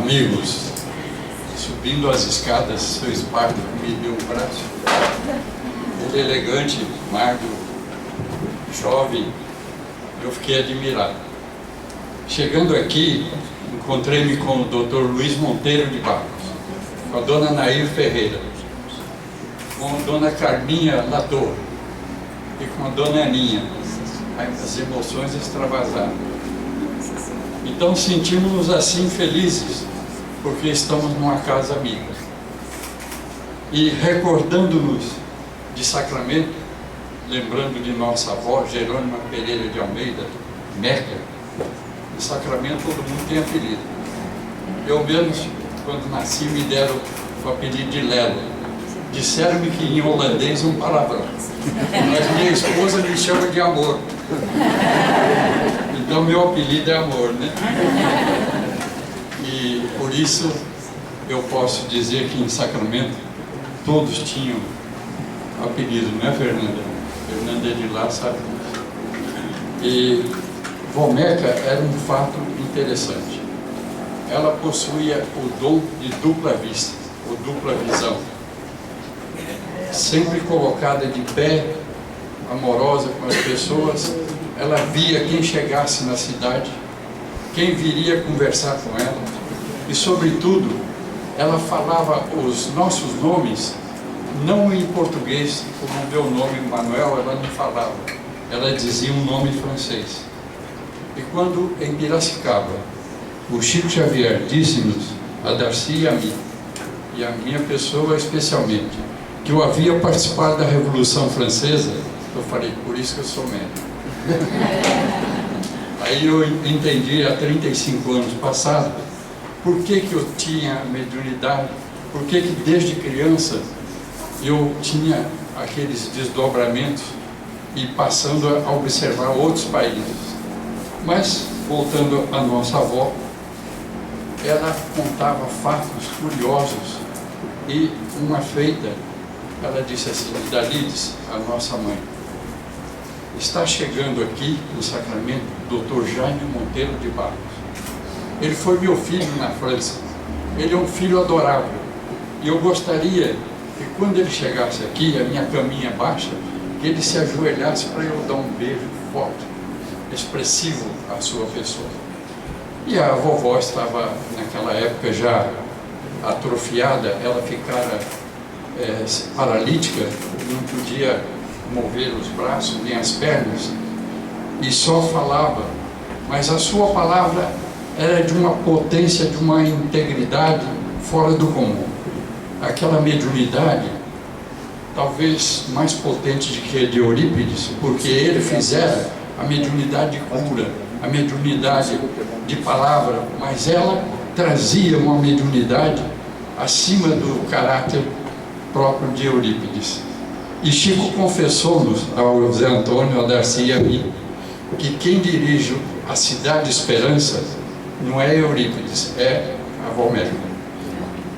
Amigos, subindo as escadas, seu Esparta me deu um braço. Ele elegante, magro, jovem, eu fiquei admirado. Chegando aqui, encontrei-me com o Dr. Luiz Monteiro de Barros, com a dona Nair Ferreira, com a dona Carminha Lator e com a dona Aninha. As emoções extravasaram. Então sentimos-nos assim felizes, porque estamos numa casa amiga. E recordando-nos de Sacramento, lembrando de nossa avó, Jerônima Pereira de Almeida, Meca. Em Sacramento todo mundo tem apelido. Eu mesmo, quando nasci, me deram o apelido de Lelo. Disseram-me que em holandês um palavrão. Mas minha esposa me chama de Amor. Então meu apelido é Amor, né? E por isso eu posso dizer que em Sacramento todos tinham apelido, não é, Fernanda? Fernanda é de lá, sabe? E Vó Meca era um fato interessante. Ela possuía o dom de dupla vista, ou dupla visão. Sempre colocada de pé, amorosa com as pessoas, ela via quem chegasse na cidade, quem viria conversar com ela, e sobretudo, ela falava os nossos nomes, não em português, como o meu nome Manuel, ela não falava, ela dizia um nome francês. E quando em Piracicaba, o Chico Xavier disse-nos, a Darcy e a mim, e a minha pessoa especialmente, que eu havia participado da Revolução Francesa, eu falei, por isso que eu sou médico. Aí eu entendi, há 35 anos passados, por que eu tinha mediunidade, por que desde criança eu tinha aqueles desdobramentos e passando a observar outros países. Mas, voltando à nossa avó, ela contava fatos curiosos e uma feita, ela disse assim, Dalides, a nossa mãe, está chegando aqui no Sacramento o Dr. Jaime Monteiro de Barros. Ele foi meu filho na França. Ele é um filho adorável. E eu gostaria que quando ele chegasse aqui, a minha caminha baixa, que ele se ajoelhasse para eu dar um beijo forte, expressivo à sua pessoa. E a vovó estava, naquela época, já atrofiada, ela ficara paralítica, não podia mover os braços nem as pernas, e só falava, mas a sua palavra era de uma potência, de uma integridade fora do comum. Aquela mediunidade, talvez mais potente do que a de Eurípides, porque ele fizera a mediunidade de cura, a mediunidade de palavra, mas ela trazia uma mediunidade acima do caráter próprio de Eurípides. E Chico confessou-nos, ao Zé Antônio, a Darcy e a mim, que quem dirige a Cidade Esperança não é Eurípides, é a Vó Meca.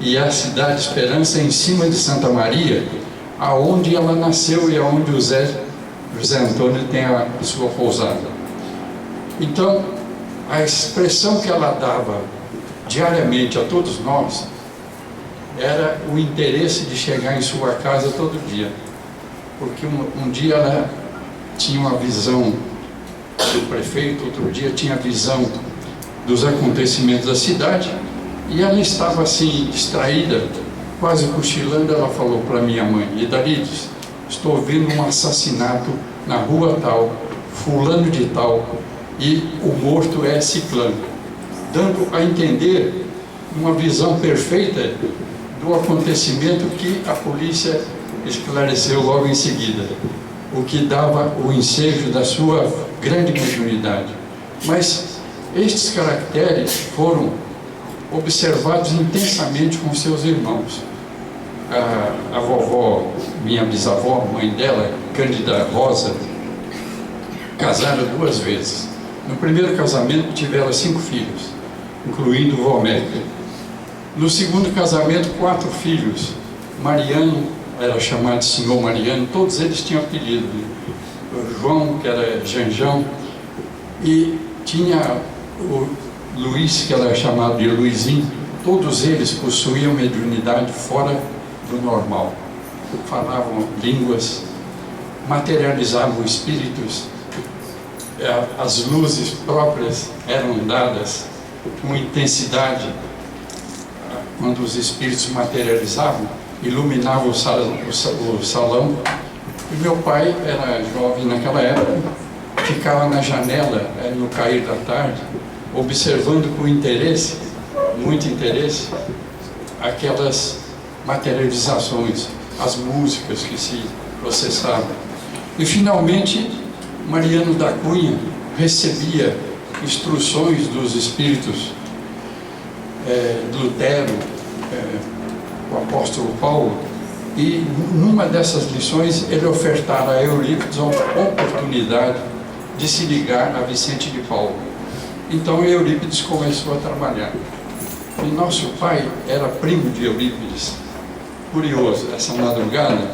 E a Cidade Esperança é em cima de Santa Maria, aonde ela nasceu e aonde o Zé Antônio tem a sua pousada. Então, a expressão que ela dava diariamente a todos nós era o interesse de chegar em sua casa todo dia. Porque um dia ela tinha uma visão do prefeito, outro dia tinha a visão dos acontecimentos da cidade, e ela estava assim, distraída, quase cochilando. Ela falou para minha mãe, Idalides, estou vendo um assassinato na rua tal, fulano de tal, e o morto é ciclano, dando a entender uma visão perfeita do acontecimento que a polícia esclareceu logo em seguida, o que dava o ensejo da sua grande mediunidade. Mas estes caracteres foram observados intensamente com seus irmãos. A vovó, minha bisavó, mãe dela, Cândida Rosa, casaram 2 vezes. No primeiro casamento tiveram 5 filhos, incluindo Vó Meca. No segundo casamento, 4 filhos. Mariano era chamado Senhor Mariano, todos eles tinham apelido. O João, que era Janjão, e tinha o Luiz, que era chamado de Luizinho, todos eles possuíam mediunidade fora do normal. Falavam línguas, materializavam espíritos, as luzes próprias eram dadas com intensidade. Quando os espíritos materializavam, iluminavam o salão. E meu pai era jovem naquela época, ficava na janela no cair da tarde, observando com interesse, muito interesse, aquelas materializações, as músicas que se processavam. E finalmente, Mariano da Cunha recebia instruções dos espíritos Lutero, o apóstolo Paulo, e numa dessas lições ele ofertara a Eurípides a oportunidade de se ligar a Vicente de Paulo. Então Eurípides começou a trabalhar. E nosso pai era primo de Eurípides. Curioso, essa madrugada,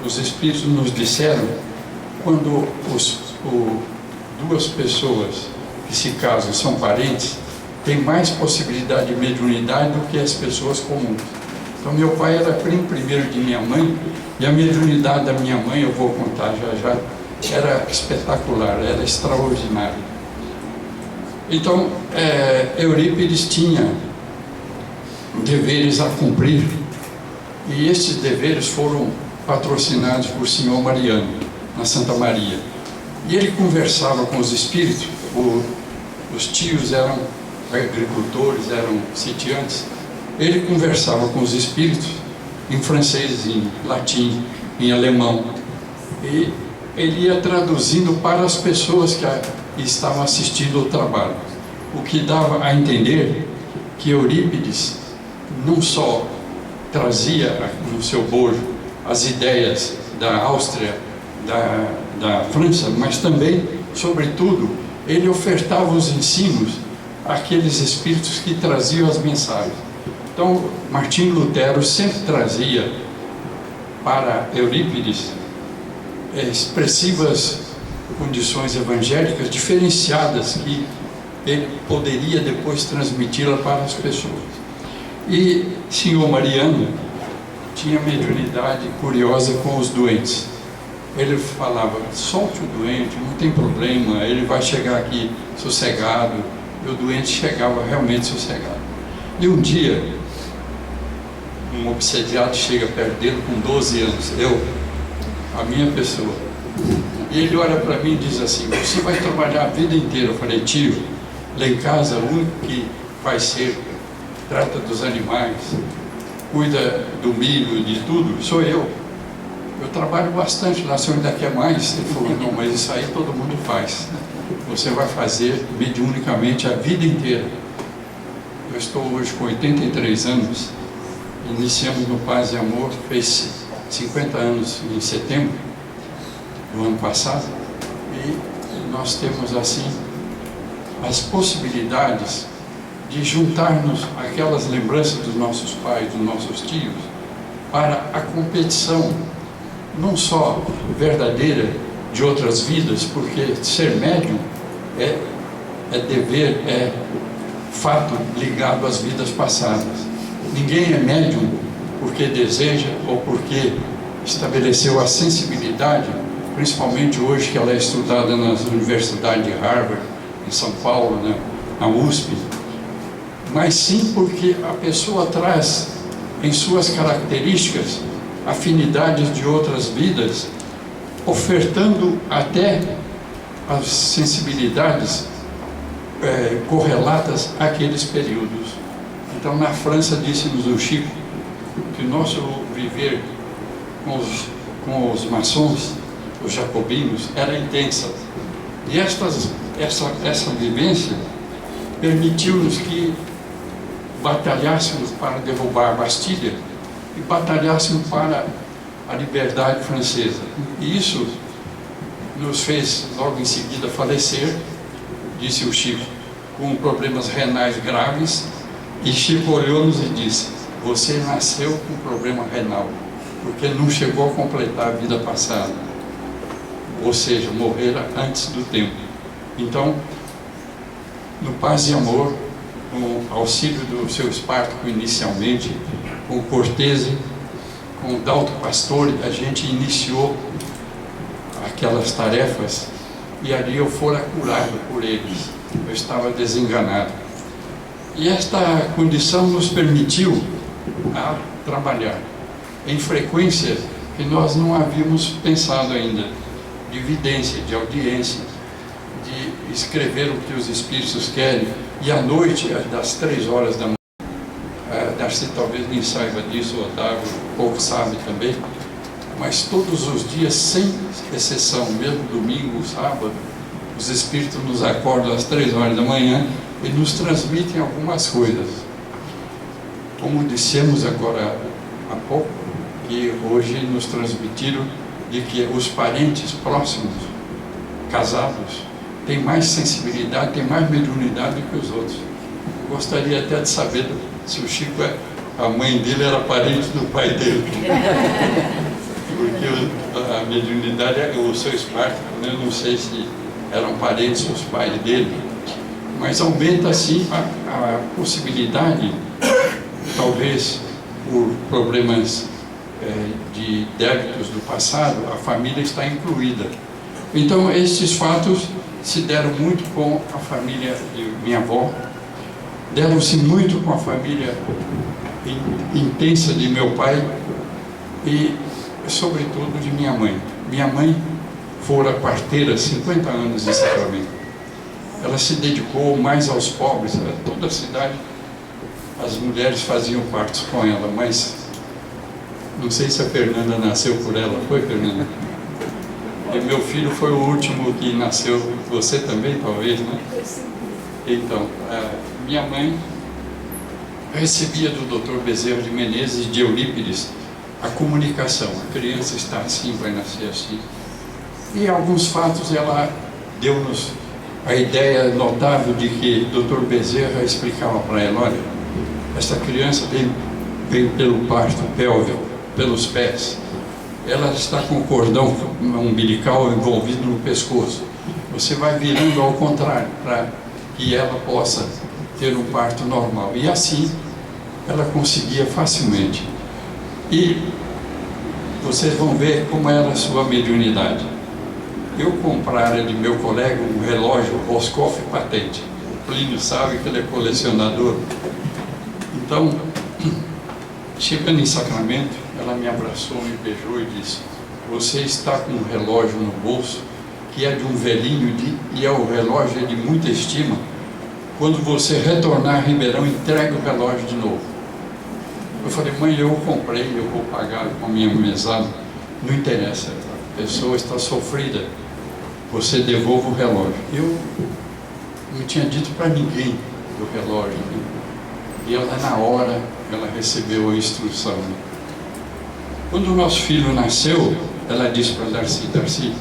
os espíritos nos disseram, quando duas pessoas que se casam são parentes, tem mais possibilidade de mediunidade do que as pessoas comuns. Então meu pai era primo primeiro de minha mãe, e a mediunidade da minha mãe, eu vou contar já, era espetacular, era extraordinária. Então Eurípides tinha deveres a cumprir, e estes deveres foram patrocinados por senhor Mariano, na Santa Maria. E ele conversava com os espíritos, os tios eram agricultores, eram sitiantes. Ele conversava com os espíritos em francês, em latim, em alemão, e ele ia traduzindo para as pessoas que estavam assistindo ao trabalho, o que dava a entender que Eurípides não só trazia no seu bojo as ideias da Áustria, da França, mas também, sobretudo, ele ofertava os ensinos àqueles espíritos que traziam as mensagens. Então, Martim Lutero sempre trazia para Eurípides expressivas condições evangélicas diferenciadas que ele poderia depois transmiti-la para as pessoas. E senhor Mariano tinha mediunidade curiosa com os doentes. Ele falava, solte o doente, não tem problema, ele vai chegar aqui sossegado. E o doente chegava realmente sossegado. E um dia, um obsediado chega perto dele com 12 anos, a minha pessoa. E ele olha para mim e diz assim, você vai trabalhar a vida inteira. Eu falei, tio, lá em casa o único que vai ser, trata dos animais, cuida do milho, de tudo, sou eu. Eu trabalho bastante lá, se eu ainda quer mais. Ele falou, não, mas isso aí todo mundo faz. Você vai fazer mediunicamente a vida inteira. Eu estou hoje com 83 anos, iniciamos no Paz e Amor, fez 50 anos em setembro do ano passado, e nós temos assim as possibilidades de juntarmos aquelas lembranças dos nossos pais, dos nossos tios, para a competição, não só verdadeira de outras vidas, porque ser médium é dever, é fato ligado às vidas passadas. Ninguém é médium porque deseja ou porque estabeleceu a sensibilidade, principalmente hoje que ela é estudada nas universidades de Harvard, em São Paulo, na USP, mas sim porque a pessoa traz em suas características afinidades de outras vidas, ofertando até as sensibilidades correlatas àqueles períodos. Então, na França, disse-nos o Chico que o nosso viver com os maçons, os jacobinos, era intensa. E essa vivência permitiu-nos que batalhássemos para derrubar a Bastilha e batalhássemos para a liberdade francesa. E isso nos fez, logo em seguida, falecer, disse o Chico, com problemas renais graves. E Chico olhou-nos e disse, você nasceu com problema renal, porque não chegou a completar a vida passada, ou seja, morrera antes do tempo. Então, no Paz e Amor, com o auxílio do seu Espartaco inicialmente, com o Cortese, com o Dalto Pastore, a gente iniciou aquelas tarefas e ali eu fora curado por eles. Eu estava desenganado. E esta condição nos permitiu trabalhar em frequências que nós não havíamos pensado ainda, de vidência, de audiência, de escrever o que os Espíritos querem. E à noite, das 3 horas da manhã, Darcy talvez nem saiba disso, o Otávio pouco sabe também, mas todos os dias, sem exceção, mesmo domingo, sábado, os Espíritos nos acordam às 3 horas da manhã e nos transmitem algumas coisas. Como dissemos agora há pouco, que hoje nos transmitiram de que os parentes próximos, casados, têm mais sensibilidade, têm mais mediunidade do que os outros. Eu gostaria até de saber se o Chico, a mãe dele era parente do pai dele. Porque a mediunidade é o seu Espartaco, né? Eu não sei se eram parentes os pais dele, mas aumenta assim a possibilidade, talvez por problemas de débitos do passado, a família está incluída. Então esses fatos se deram muito com a família de minha avó, deram-se muito com a família intensa de meu pai e sobretudo de minha mãe. Minha mãe fora parteira 50 anos de Sacramento. Ela se dedicou mais aos pobres, toda a cidade, as mulheres faziam partos com ela, mas não sei se a Fernanda nasceu por ela. Foi, Fernanda? E meu filho foi o último que nasceu, você também talvez, né? Então, minha mãe recebia do Dr. Bezerra de Menezes e de Eurípides a comunicação. A criança está assim, vai nascer assim. E alguns fatos ela deu-nos a ideia notável de que o Dr. Bezerra explicava para ela: olha, essa criança veio pelo parto pélvico, pelos pés. Ela está com o cordão umbilical envolvido no pescoço. Você vai virando ao contrário, para que ela possa ter um parto normal. E assim, ela conseguia facilmente. E vocês vão ver como era a sua mediunidade. Eu comprara de meu colega um relógio Roscoff patente. O Plínio sabe que ele é colecionador. Então, chegando em Sacramento, ela me abraçou, me beijou e disse: você está com um relógio no bolso que é de um velhinho e é o relógio de muita estima. Quando você retornar a Ribeirão, entregue o relógio de novo. Eu falei: mãe, eu comprei, eu vou pagar com a minha mesada. Não interessa, a pessoa está sofrida, você devolva o relógio. Eu não tinha dito para ninguém do relógio, né? E ela, na hora, ela recebeu a instrução. Quando o nosso filho nasceu, ela disse para Darcy: Darcy,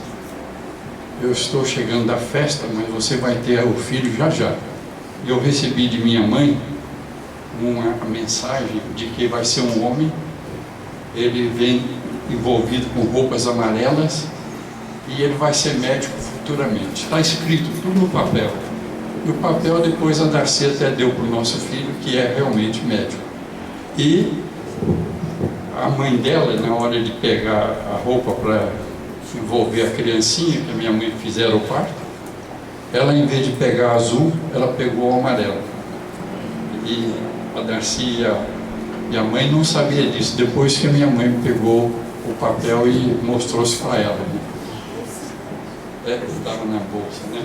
eu estou chegando da festa, mas você vai ter o filho já já. E eu recebi de minha mãe uma mensagem de que vai ser um homem. Ele vem envolvido com roupas amarelas e ele vai ser médico futuramente. Está escrito tudo no papel. E o papel depois a Darcy até deu para o nosso filho, que é realmente médico. E a mãe dela, na hora de pegar a roupa para envolver a criancinha, que a minha mãe fizeram o parto, ela, em vez de pegar azul, ela pegou o amarelo. E a Darcy e a mãe não sabia disso, depois que a minha mãe pegou o papel e mostrou-se para ela. Estava na bolsa, né?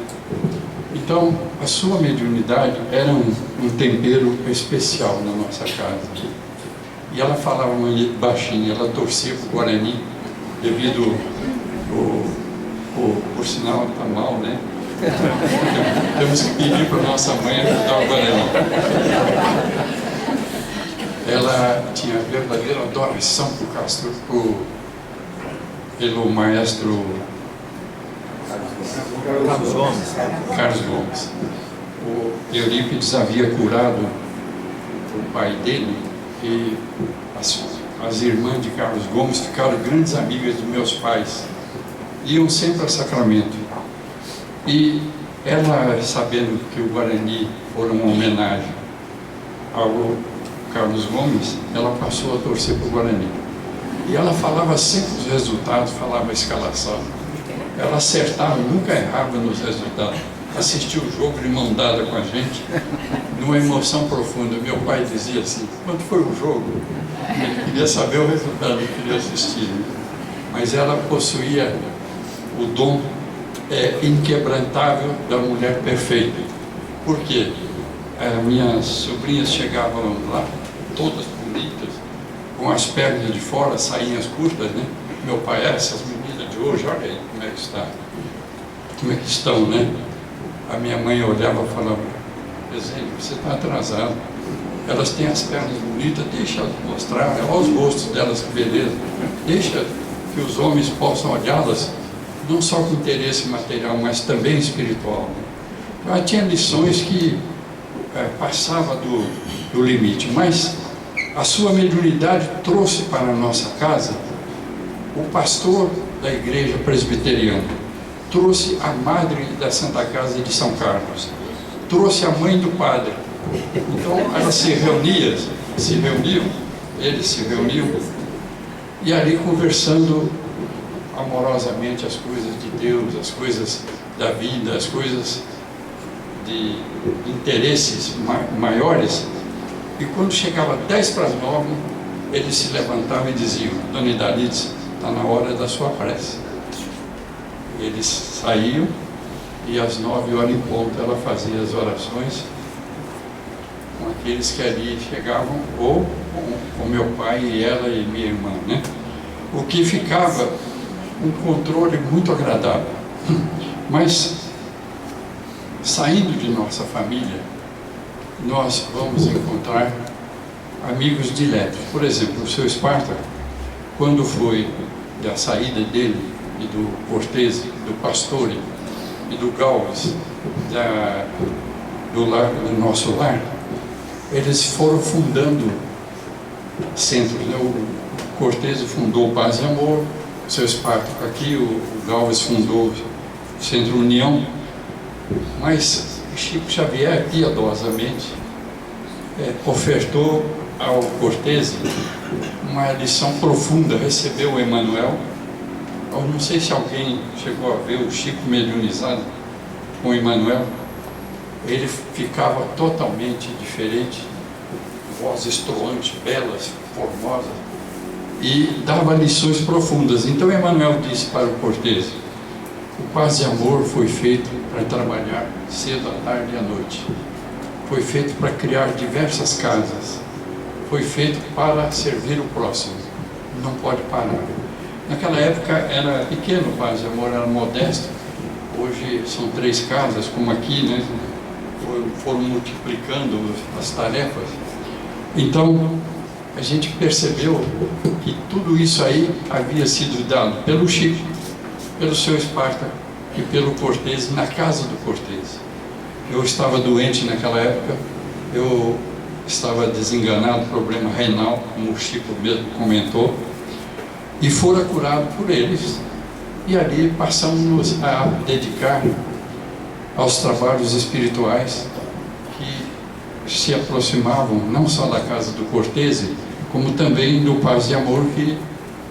Então, a sua mediunidade era um tempero especial na nossa casa. E ela falava baixinho, ela torcia para o Guarani, devido por sinal está mal, né? Temos que pedir para a nossa mãe ajudar o Guarani. Ela tinha verdadeira adoração pelo maestro Carlos Gomes. O Eurípides havia curado o pai dele e as irmãs de Carlos Gomes ficaram grandes amigas dos meus pais. Iam sempre a Sacramento. E ela, sabendo que o Guarani foi uma homenagem ao Carlos Gomes, ela passou a torcer para o Guarani. E ela falava sempre os resultados, falava a escalação. Ela acertava, nunca errava nos resultados. Assistiu o jogo de mão dada com a gente, numa emoção profunda. Meu pai dizia assim, quando foi o jogo? Ele queria saber o resultado, ele queria assistir. Mas ela possuía o dom inquebrantável da mulher perfeita. Por quê? Minhas sobrinhas chegavam lá, todas bonitas, com as pernas de fora, sainhas curtas, né? Meu pai, essas meninas de hoje, olha aí como é que está, como é que estão, né? A minha mãe olhava e falava, Rezende, você está atrasado, elas têm as pernas bonitas, deixa elas mostrar, olha os rostos delas, que beleza, deixa que os homens possam olhá-las, não só com interesse material, mas também espiritual. Ela tinha lições que passava do limite, mas a sua mediunidade trouxe para a nossa casa o pastor da igreja presbiteriana, trouxe a madre da Santa Casa de São Carlos, trouxe a mãe do padre. Então elas eles se reuniam e ali conversando amorosamente as coisas de Deus, as coisas da vida, as coisas de interesses maiores. E quando chegava 10 para as 9, eles se levantavam e diziam, Dona Idalides, está na hora da sua prece. Eles saíam e às 9h em ponto ela fazia as orações com aqueles que ali chegavam, ou com meu pai e ela e minha irmã, né? O que ficava um controle muito agradável. Mas saindo de nossa família, nós vamos encontrar amigos diletos. Por exemplo, o seu Esparta, quando foi da saída dele e do Cortese, do Pastore e do Galvez, do nosso lar, eles foram fundando centros, né? O Cortese fundou o Paz e Amor, o seu Esparta aqui, o Galvez fundou o Centro União, mas Chico Xavier, piedosamente, ofertou ao Cortese uma lição profunda, recebeu o Emmanuel. Eu não sei se alguém chegou a ver o Chico mediunizado com o Emmanuel. Ele ficava totalmente diferente, voz estoante, belas, formosas, e dava lições profundas. Então Emmanuel disse para o Cortese, o Paz e Amor foi feito para trabalhar cedo, à tarde e à noite. Foi feito para criar diversas casas. Foi feito para servir o próximo. Não pode parar. Naquela época era pequeno o Paz e Amor, era modesto. Hoje são 3 casas, como aqui, né? Foram multiplicando as tarefas. Então, a gente percebeu que tudo isso aí havia sido dado pelo Chico, pelo seu Esparta e pelo Cortese, na casa do Cortese. Eu estava doente naquela época, eu estava desenganado, problema renal, como o Chico mesmo comentou, e fora curado por eles. E ali passamos a dedicar aos trabalhos espirituais que se aproximavam não só da casa do Cortese, como também do Paz e Amor, que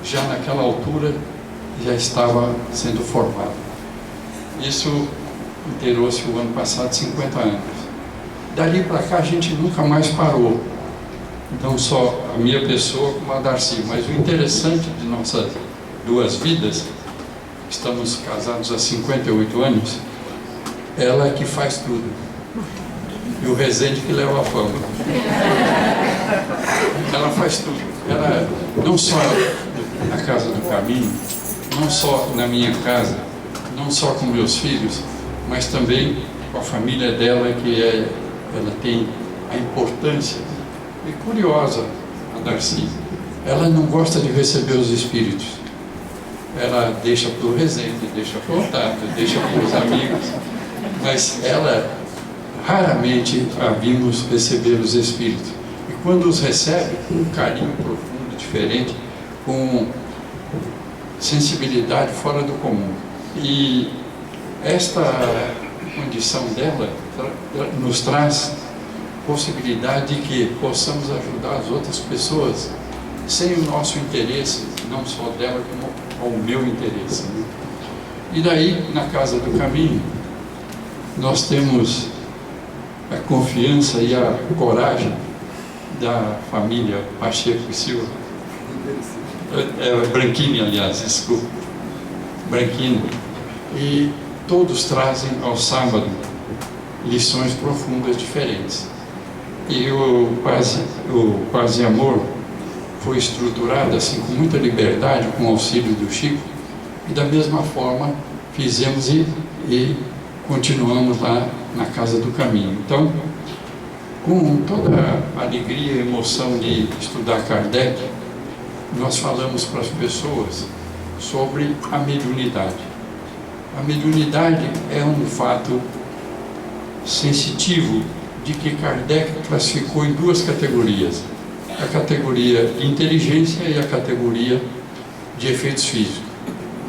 já naquela altura já estava sendo formado. Isso inteirou-se o ano passado, 50 anos. Dali para cá a gente nunca mais parou, não só a minha pessoa como a Darcy, mas o interessante de nossas 2 vidas, estamos casados há 58 anos, ela é que faz tudo, e o Rezende que leva a fama. Ela faz tudo, ela não só na Casa do Caminho, não só na minha casa, não só com meus filhos, mas também com a família dela, ela tem a importância. E curiosa, a Darcy, ela não gosta de receber os espíritos. Ela deixa para o Rezende, deixa para o Otávio, deixa para os amigos, mas ela raramente a vimos receber os espíritos. E quando os recebe, com um carinho profundo, diferente, com sensibilidade fora do comum. E esta condição dela nos traz possibilidade de que possamos ajudar as outras pessoas sem o nosso interesse, não só dela, como o meu interesse, né? E daí, na Casa do Caminho, nós temos a confiança e a coragem da família Pacheco e Silva, Branquini, aliás, desculpa, Branquini, e todos trazem ao sábado lições profundas diferentes. E o Quase Amor foi estruturado assim com muita liberdade, com o auxílio do Chico, e da mesma forma fizemos e continuamos lá na Casa do Caminho. Então, com toda a alegria e emoção de estudar Kardec, nós falamos para as pessoas sobre a mediunidade. A mediunidade é um fato sensitivo de que Kardec classificou em duas categorias: a categoria de inteligência e a categoria de efeitos físicos.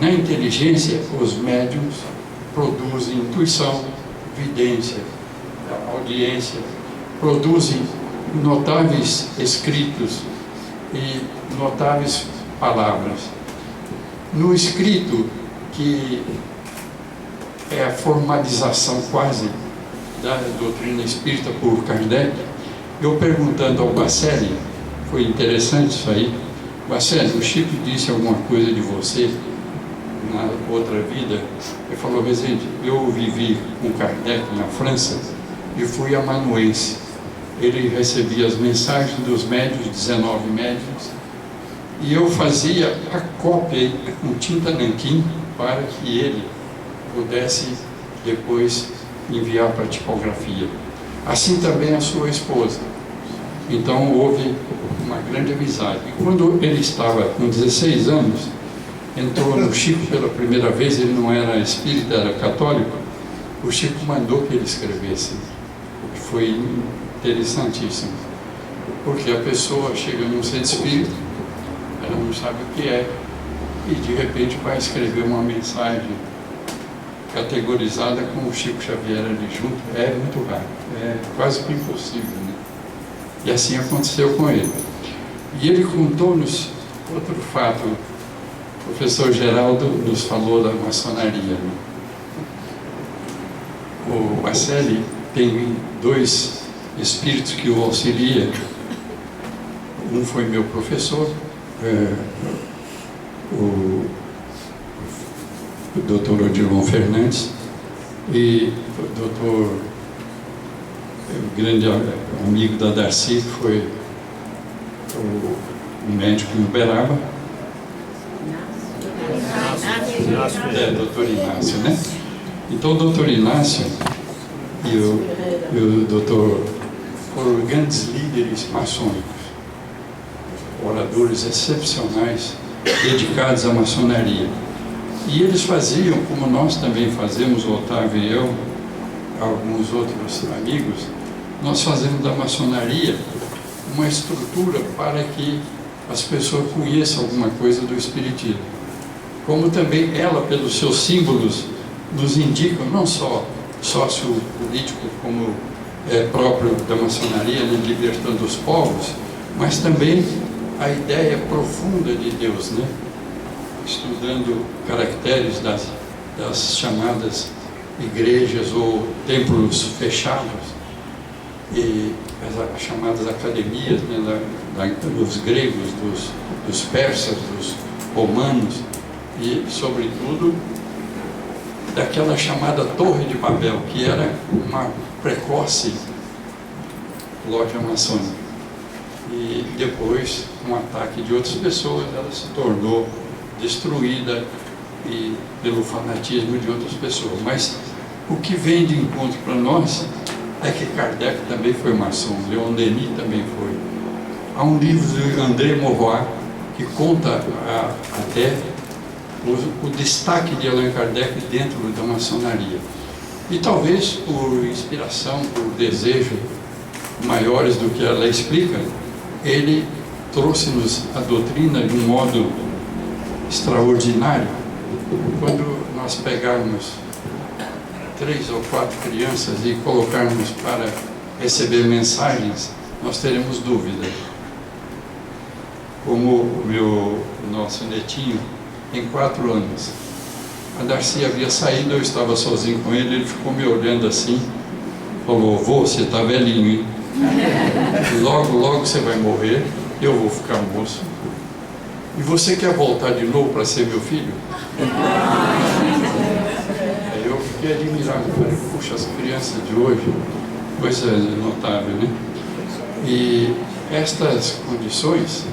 Na inteligência, os médiuns produzem intuição, vidência, audiência, produzem notáveis escritos e notáveis palavras. No escrito, que é a formalização quase da doutrina espírita por Kardec, eu perguntando ao Bacelli, foi interessante isso aí: Bacelli, o Chico disse alguma coisa de você na outra vida? Ele falou: Rezende, eu vivi com Kardec na França e fui amanuense. Ele recebia as mensagens dos médiuns, 19 médiuns, e eu fazia a cópia com tinta nanquim para que ele pudesse depois enviar para a tipografia. Assim também a sua esposa. Então houve uma grande amizade. E quando ele estava com 16 anos, entrou no Chico pela primeira vez. Ele não era espírita, era católico. O Chico mandou que ele escrevesse. Foi interessantíssimo, porque a pessoa chega num centro espírita, ela não sabe o que é, e de repente vai escrever uma mensagem categorizada com o Chico Xavier ali junto. É muito raro, é quase que impossível, né? E assim aconteceu com ele. E ele contou-nos outro fato. O professor Geraldo nos falou da maçonaria, né? O Bacelli tem dois espíritos que o auxiliam. Um foi meu professor, o Dr. Odilon Fernandes, e o doutor, o grande amigo da Darcy, que foi o médico em Uberaba, doutor Inácio, né? Então o doutor Inácio e o doutor foram grandes líderes maçônicos, oradores excepcionais, dedicados à maçonaria. E eles faziam, como nós também fazemos, o Otávio e eu, alguns outros amigos, nós fazemos da maçonaria uma estrutura para que as pessoas conheçam alguma coisa do espiritismo. Como também ela, pelos seus símbolos, nos indicam não só sociopolítico, como é próprio da maçonaria, né, libertando os povos, mas também a ideia profunda de Deus, né? Estudando caracteres das chamadas igrejas ou templos fechados e as chamadas academias, né, dos gregos, dos persas, dos romanos e, sobretudo, daquela chamada Torre de Babel, que era uma precoce loja maçônica. E depois, um ataque de outras pessoas, ela se tornou destruída pelo fanatismo de outras pessoas. Mas o que vem de encontro para nós é que Kardec também foi maçom, Leon Denis também foi. Há um livro de André Maurois que conta até o destaque de Allan Kardec dentro da maçonaria. E talvez por inspiração, por desejo maiores do que ela explica, ele trouxe-nos a doutrina de um modo extraordinário. Quando nós pegarmos 3 ou 4 crianças e colocarmos para receber mensagens, nós teremos dúvida. Como o nosso netinho, em 4 anos, a Darcy havia saído, eu estava sozinho com ele, ele ficou me olhando assim, falou: vô, você está velhinho, hein? Logo, logo você vai morrer, eu vou ficar moço. E você quer voltar de novo para ser meu filho? Aí eu fiquei admirado, falei: puxa, as crianças de hoje, coisa notável, né? E estas condições,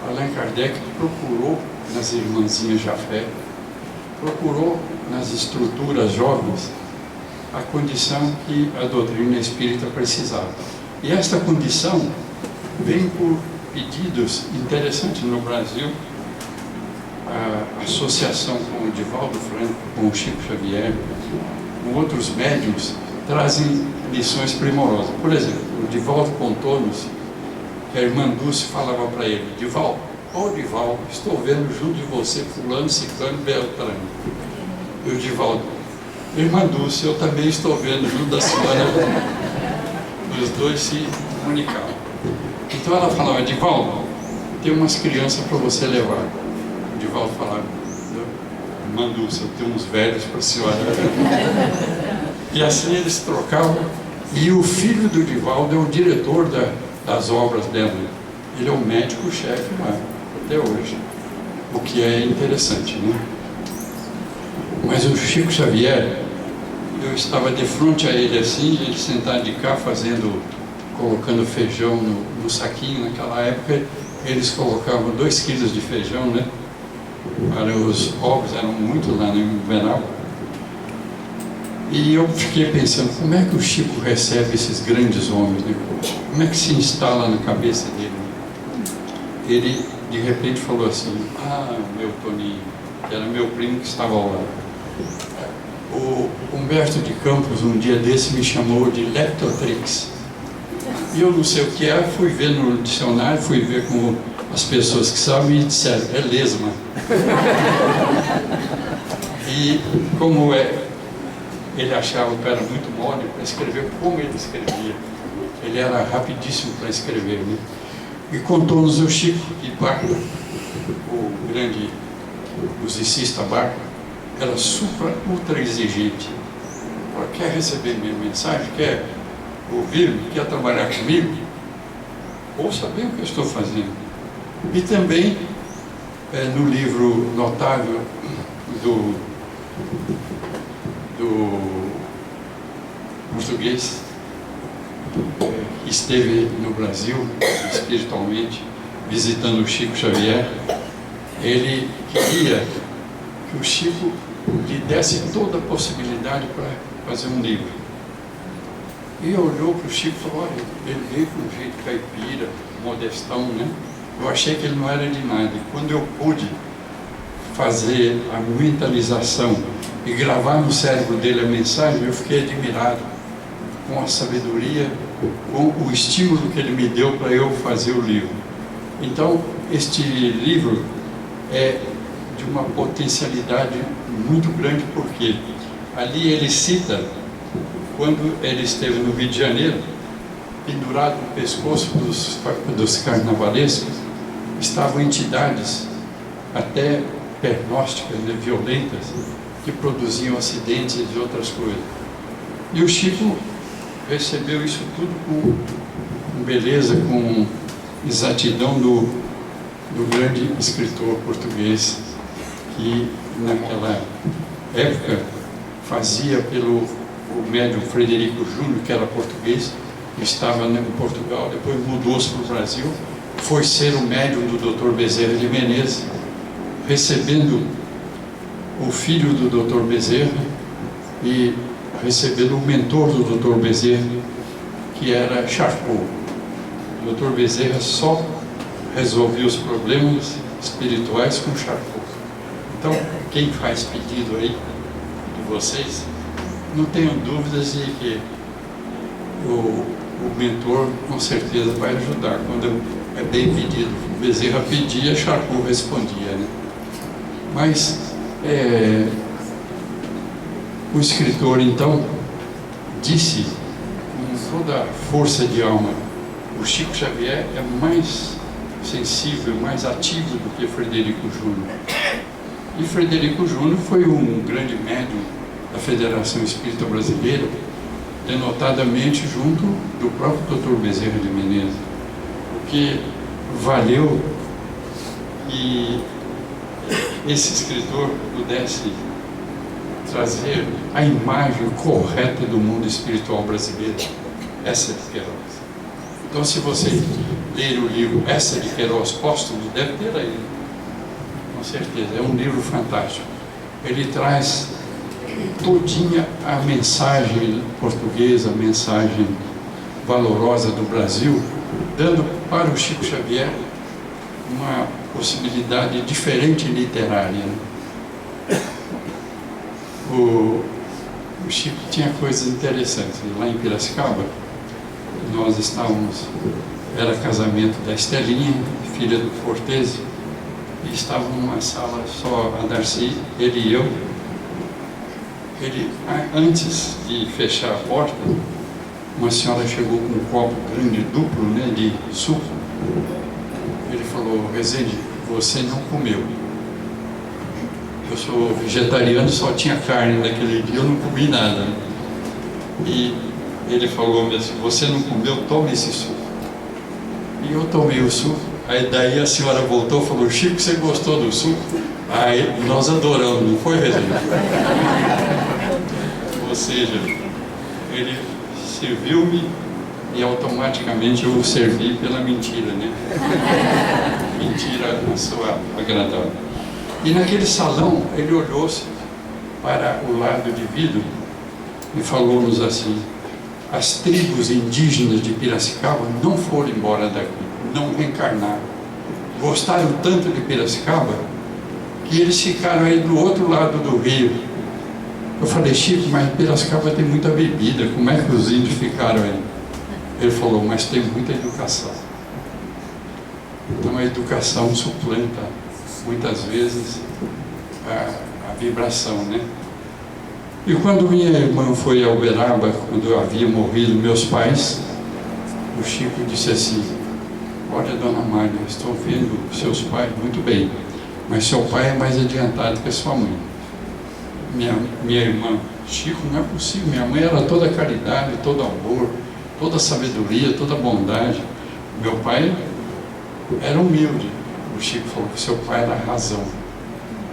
Allan Kardec procurou nas irmãzinhas Jafé, procurou nas estruturas jovens a condição que a doutrina espírita precisava. E esta condição vem por pedidos interessantes no Brasil. A associação com o Divaldo Franco, com o Chico Xavier, com outros médiuns, trazem lições primorosas. Por exemplo, o Divaldo contou-nos que a irmã Dulce falava para ele: Divaldo, Divaldo, estou vendo junto de você fulano, ciclano, beltrano. E o Divaldo: irmã Dulce, eu também estou vendo junto da senhora. Os dois se comunicavam. Então ela falava: Divaldo, tem umas crianças para você levar. O Divaldo falava: irmã Dulce, eu tenho uns velhos para a senhora. E assim eles trocavam. E o filho do Divaldo é o diretor das obras dela. Ele é o médico-chefe lá, até hoje. O que é interessante, né? Mas o Chico Xavier, eu estava de frente a ele assim, ele sentado de cá colocando feijão no saquinho. Naquela época eles colocavam 2 quilos de feijão, né? Para os ovos, eram muito lá no Uberaba. E eu fiquei pensando, como é que o Chico recebe esses grandes homens, né? Como é que se instala na cabeça dele? Ele, de repente, falou assim: ah, meu Toninho, que era meu primo que estava ao lado. O Humberto de Campos, um dia desse, me chamou de Leptotrix. E eu não sei o que é, fui ver no dicionário, fui ver com as pessoas que sabem e disseram: é lesma. E como ele achava que era muito mole para escrever, como ele escrevia. Ele era rapidíssimo para escrever, né? E contou-nos o Chico de Barca, o grande musicista Barca, era ultra exigente. Ela quer receber minha mensagem, quer ouvir-me, quer trabalhar comigo, ouça bem o que eu estou fazendo. E também, no livro notável do português, que esteve no Brasil espiritualmente, visitando o Chico Xavier, ele queria que o Chico lhe desse toda a possibilidade para fazer um livro. E olhou para o Chico e falou: olha, ele veio com um jeito caipira, modestão, né? Eu achei que ele não era de nada. E quando eu pude fazer a mentalização e gravar no cérebro dele a mensagem, eu fiquei admirado com a sabedoria, com o estímulo que ele me deu para eu fazer o livro. Então, este livro é de uma potencialidade muito grande, porque ali ele cita, quando ele esteve no Rio de Janeiro, pendurado no pescoço dos carnavalescos, estavam entidades até pernósticas, né, violentas, que produziam acidentes e outras coisas. E o Chico recebeu isso tudo com beleza, com exatidão do grande escritor português, que naquela época fazia pelo o médium Frederico Júnior, que era português, estava em Portugal, depois mudou-se para o Brasil, foi ser o médium do Dr. Bezerra de Menezes, recebendo o filho do Dr. Bezerra e recebendo o mentor do Dr. Bezerra, que era Charcot. O Dr. Bezerra só resolvia os problemas espirituais com Charcot. Então, quem faz pedido aí de vocês, não tenham dúvidas de que o mentor com certeza vai ajudar. Quando é bem pedido, o Bezerra pedia, Charcot respondia, né? Mas o escritor então disse, com toda a força de alma. O Chico Xavier é mais sensível, mais ativo do que Frederico Júnior. E Frederico Júnior foi um grande médium da Federação Espírita Brasileira, denotadamente junto do próprio Dr. Bezerra de Menezes, o que valeu que esse escritor pudesse trazer a imagem correta do mundo espiritual brasileiro, Eça de Queiroz. Então, se você ler o livro Eça de Queiroz Póstumo, deve ter aí, com certeza, é um livro fantástico. Ele traz todinha a mensagem portuguesa, a mensagem valorosa do Brasil, dando para o Chico Xavier uma possibilidade diferente literária, né? O Chico tinha coisas interessantes. Lá em Piracicaba, nós estávamos, era casamento da Estelinha, filha do Fortese, e estávamos numa sala só, a Darcy, ele e eu. Ele, antes de fechar a porta, uma senhora chegou com um copo grande, duplo, né, de suco. Ele falou: Rezende, você não comeu. Eu sou vegetariano, só tinha carne naquele dia, eu não comi nada, né? E ele falou assim: você não comeu, tome esse suco. E eu tomei o suco. Aí daí a senhora voltou e falou: Chico, você gostou do suco? Aí nós adoramos, não foi, Rezende? Ou seja, ele serviu-me e automaticamente eu o servi pela mentira, né? Mentira a sua agradável. E naquele salão ele olhou-se para o lado de vidro e falou-nos assim: as tribos indígenas de Piracicaba não foram embora daqui, não reencarnaram. Gostaram tanto de Piracicaba que eles ficaram aí do outro lado do rio. Eu falei: Chico, mas Piracicaba tem muita bebida, como é que os índios ficaram aí? Ele falou: mas tem muita educação. Então a educação suplanta muitas vezes a vibração, né? E quando minha irmã foi a Uberaba, quando havia morrido meus pais, o Chico disse assim: olha, dona Mária, estou vendo seus pais muito bem, mas seu pai é mais adiantado que a sua mãe. Minha irmã: Chico, não é possível, minha mãe era toda caridade, todo amor, toda sabedoria, toda bondade. Meu pai era humilde. O Chico falou que seu pai era a razão.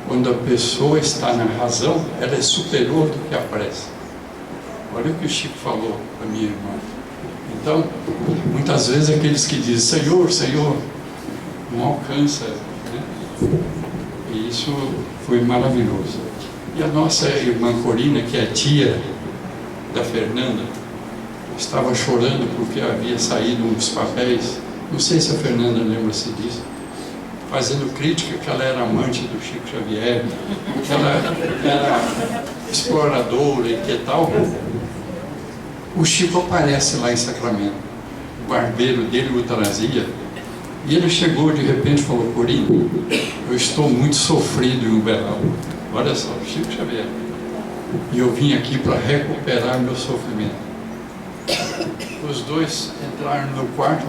Quando a pessoa está na razão, ela é superior do que a pressa. Olha o que o Chico falou para minha irmã. Então, muitas vezes aqueles que dizem Senhor, Senhor, não alcança, né? E isso foi maravilhoso. E a nossa irmã Corina, que é tia da Fernanda, estava chorando porque havia saído uns papéis, não sei se a Fernanda lembra-se disso, fazendo crítica que ela era amante do Chico Xavier, que ela era exploradora e que tal. O Chico aparece lá em Sacramento, o barbeiro dele o trazia, e ele chegou de repente e falou: Corina, eu estou muito sofrido em Uberaba. Olha só, Chico Xavier. E eu vim aqui para recuperar meu sofrimento. Os dois entraram no quarto,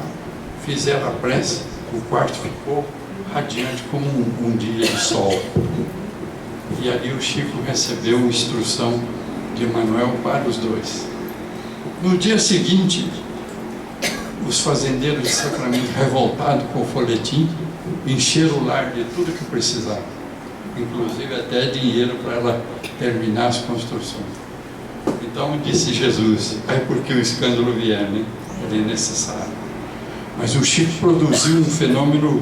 fizeram a prece, o quarto ficou radiante como um dia de sol. E ali o Chico recebeu instrução de Emmanuel para os dois. No dia seguinte, os fazendeiros de Sacramento, revoltados com o folhetim, encheram o lar de tudo que precisavam, inclusive até dinheiro para ela terminar as construções. Então disse Jesus: é porque o escândalo vier, né? Ele é necessário. Mas o Chico produziu um fenômeno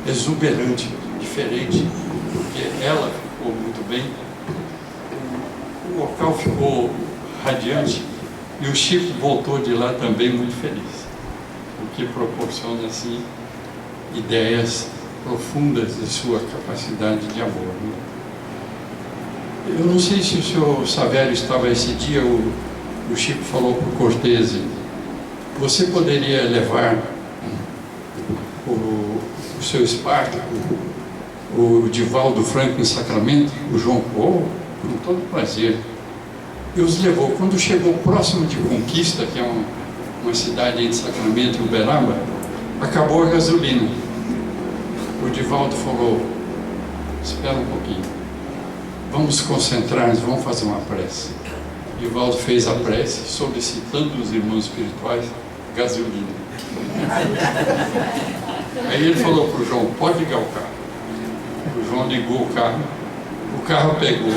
exuberante, diferente, porque ela ficou muito bem, o local ficou radiante e o Chico voltou de lá também muito feliz, o que proporciona assim ideias profundas de sua capacidade de amor, né? Eu não sei se o senhor Savério estava esse dia, o Chico falou para o Cortese: você poderia levar o seu Espartaco, o Divaldo Franco em Sacramento, o João Paulo, com todo prazer. E os levou. Quando chegou próximo de Conquista, que é uma cidade entre Sacramento e Uberaba, acabou a gasolina. O Divaldo falou, espera um pouquinho, vamos nos concentrar, vamos fazer uma prece. O Divaldo fez a prece, solicitando os irmãos espirituais gasolina. Aí ele falou para o João, pode ligar o carro. O João ligou o carro pegou,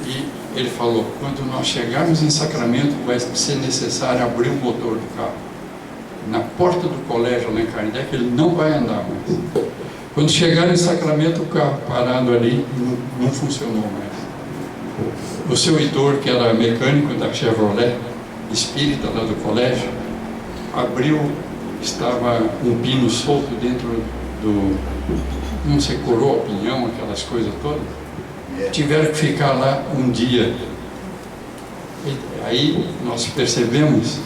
e ele falou, quando nós chegarmos em Sacramento, vai ser necessário abrir o motor do carro. Na porta do colégio lá em Kardec, ele não vai andar mais. Quando chegar em Sacramento, o carro parado ali não funcionou mais. O seu Heitor, que era mecânico da Chevrolet, espírita lá do colégio, abriu, estava um pino solto dentro do, não sei, coroa, pinhão, aquelas coisas todas. Tiveram que ficar lá um dia. E aí nós percebemos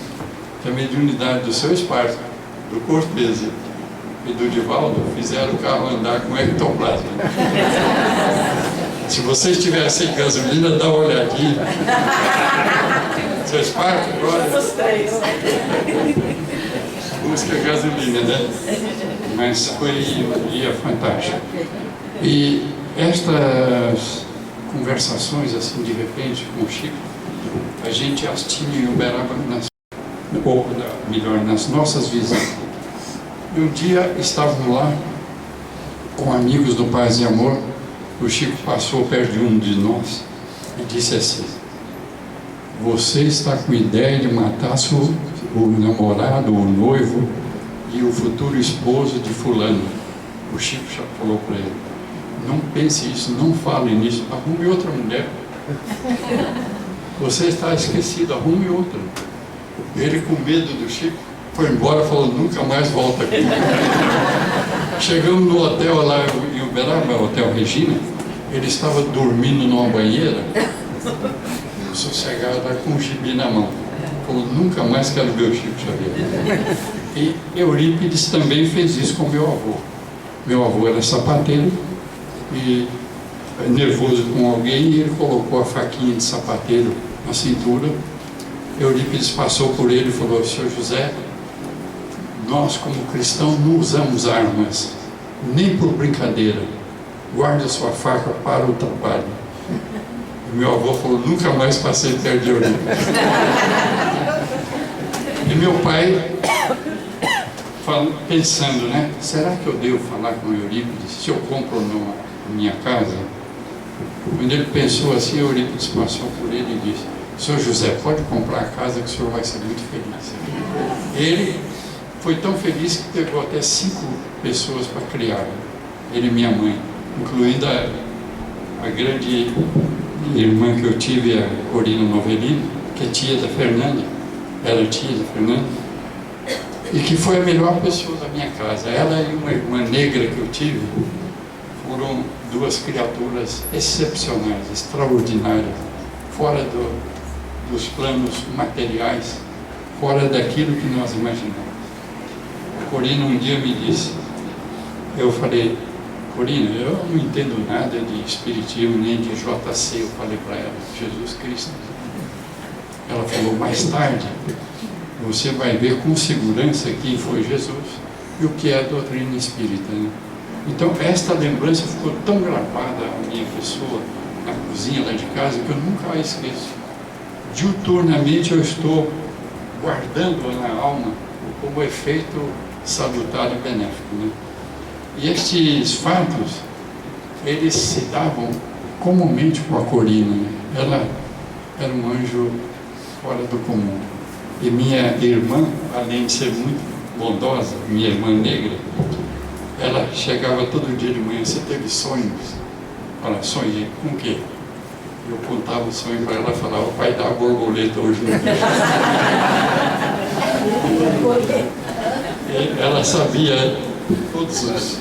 que a mediunidade do seu Esparta, do Cortese e do Divaldo fizeram o carro andar com ectoplasma. Se vocês tivessem gasolina, dá uma olhadinha. Seu Esparta, agora busca gasolina, né? Mas foi um dia fantástico. E estas conversações, assim, de repente, com o Chico, a gente as tinha em Uberaba, melhor, nas nossas visões. E um dia estávamos lá, com amigos do Paz e Amor, o Chico passou perto de um de nós e disse assim, você está com ideia de matar o namorado, o noivo e o futuro esposo de fulano. O Chico já falou para ele, não pense isso, não fale nisso, arrume outra mulher. Você está esquecido, arrume outra. Ele, com medo do Chico, foi embora, falou, nunca mais volta aqui. Chegamos no hotel lá em Uberaba, o Hotel Regina, ele estava dormindo numa banheira, sossegado lá com o gibi na mão. Falou, nunca mais quero ver o Chico Xavier. E Eurípides também fez isso com meu avô. Meu avô era sapateiro e nervoso com alguém, e ele colocou a faquinha de sapateiro na cintura. Eurípides passou por ele e falou, senhor José, nós como cristãos não usamos armas, nem por brincadeira, guarde a sua faca para o trabalho. E meu avô falou, nunca mais passei perto de Eurípides. E meu pai, pensando, né, será que eu devo falar com Eurípides se eu compro na minha casa? Quando ele pensou assim, Eurípides passou por ele e disse, senhor José, pode comprar a casa que o senhor vai ser muito feliz. Ele foi tão feliz que pegou até 5 pessoas para criar, ele e minha mãe, incluindo a grande irmã que eu tive, a Corina Novelino, que é tia da Fernanda, era tia da Fernanda, e que foi a melhor pessoa da minha casa. Ela e uma irmã negra que eu tive foram 2 criaturas excepcionais, extraordinárias, fora dos planos materiais, fora daquilo que nós imaginamos. A Corina um dia me disse, eu falei, Corina, eu não entendo nada de espiritismo, nem de JC, eu falei para ela, Jesus Cristo. Ela falou, mais tarde, você vai ver com segurança quem foi Jesus e o que é a doutrina espírita, né? Então, esta lembrança ficou tão gravada na minha pessoa, na cozinha lá de casa, que eu nunca a esqueço. Diuturnamente eu estou guardando na alma como efeito salutar e benéfico, né? E estes fatos, eles se davam comumente com a Corina, né? Ela era um anjo fora do comum. E minha irmã, além de ser muito bondosa, minha irmã negra, ela chegava todo dia de manhã, você teve sonhos? Ela, sonhei, com o quê? Eu contava o sonho para ela e falava, vai dar borboleta hoje no dia. Ela sabia todos os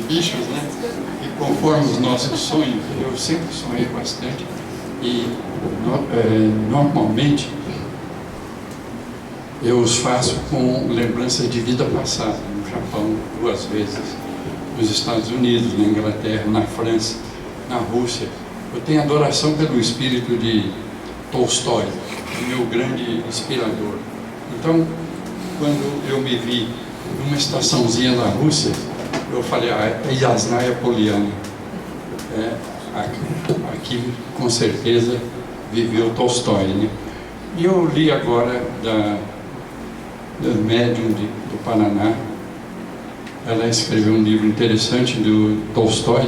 bichos, né? E conforme os nossos sonhos, eu sempre sonhei bastante. E normalmente eu os faço com lembrança de vida passada, no Japão 2 vezes, nos Estados Unidos, na Inglaterra, na França, na Rússia. Eu tenho adoração pelo espírito de Tolstói, meu grande inspirador. Então, quando eu me vi numa estaçãozinha na Rússia, eu falei, é Yasnaya Poliana. Aqui, com certeza, viveu Tolstói, né? E eu li agora da médium do Paraná. Ela escreveu um livro interessante do Tolstói,